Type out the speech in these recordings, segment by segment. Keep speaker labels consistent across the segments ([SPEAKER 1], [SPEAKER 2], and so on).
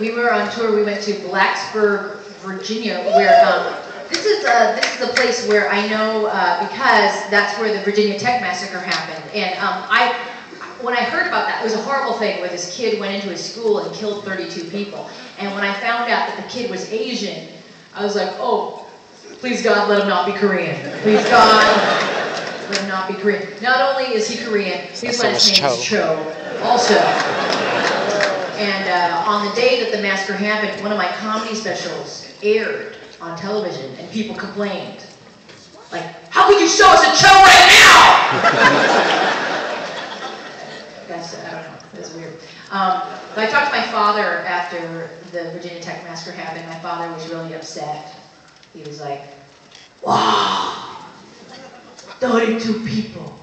[SPEAKER 1] We were on tour. We went to Blacksburg, Virginia, where this is a place where I know because that's where the Virginia Tech massacre happened. And when I heard about that, it was a horrible thing where this kid went into his school and killed 32 people. And when I found out that the kid was Asian, I was like, oh, please God, let him not be Korean. Please God, let him not be Korean. Not only is he Korean, his last name is Cho, also. And on the day that the massacre happened, one of my comedy specials aired on television, and people complained. Like, how could you show us a Cho right now? That's, I don't know, that's weird. But I talked to my father after the Virginia Tech massacre happened. My father was really upset. He was like, wow, 32 people.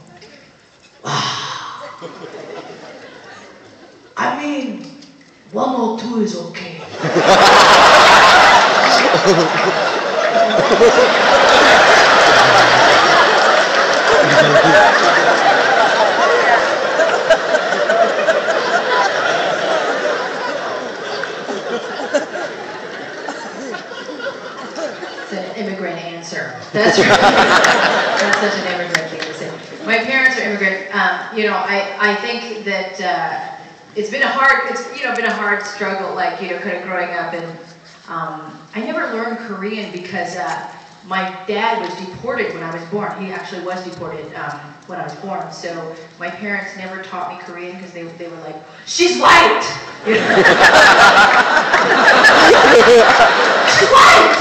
[SPEAKER 1] Wow. I mean, 1 or 2 is okay. It's an immigrant answer. That's right. That's such an immigrant thing to say. My parents are immigrant. You know, I think that it's been a hard, been a hard struggle, like, kind of growing up, and I never learned Korean because my dad was deported when I was born. He actually was deported when I was born, so my parents never taught me Korean because they were like, she's white! She's white!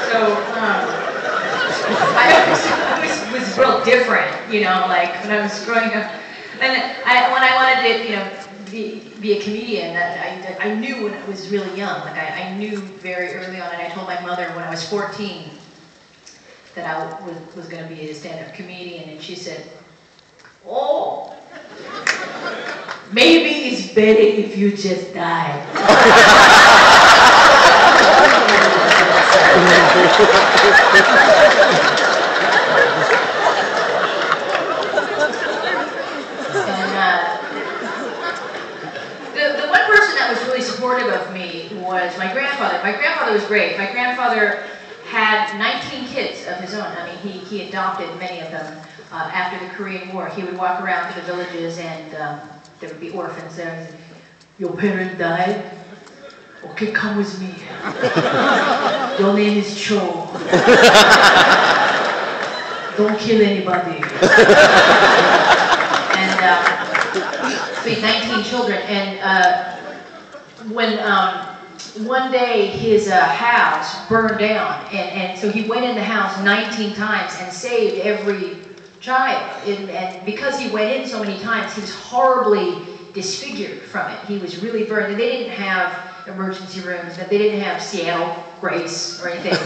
[SPEAKER 1] So, I was real different, like when I was growing up. And when I wanted to, be a comedian, I knew when I was really young. Like I knew very early on, and I told my mother when I was 14 that I was going to be a stand-up comedian, and she said, "Oh, maybe it's better if you just die." The one person that was really supportive of me was my grandfather. My grandfather was great. My grandfather had 19 kids of his own. I mean, he adopted many of them after the Korean War. He would walk around to the villages, and there would be orphans there. And your parent died? Okay, come with me. Your name is Cho. Don't kill anybody. And so he had 19 children. And when one day his house burned down, and so he went in the house 19 times and saved every child. And because he went in so many times, he was horribly disfigured from it. He was really burned. And they didn't have emergency rooms, that they didn't have Seattle Grace or anything. So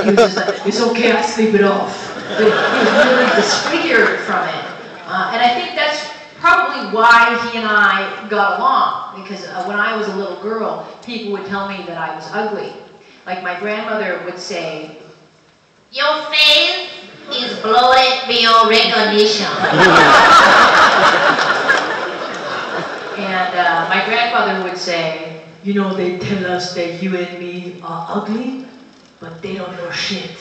[SPEAKER 1] he was just like, it's okay, I sleep it off. But he was really disfigured from it. And I think that's probably why he and I got along, because when I was a little girl, people would tell me that I was ugly. Like my grandmother would say, your face is bloated beyond recognition. And my grandfather would say, they tell us that you and me are ugly, but they don't know shit.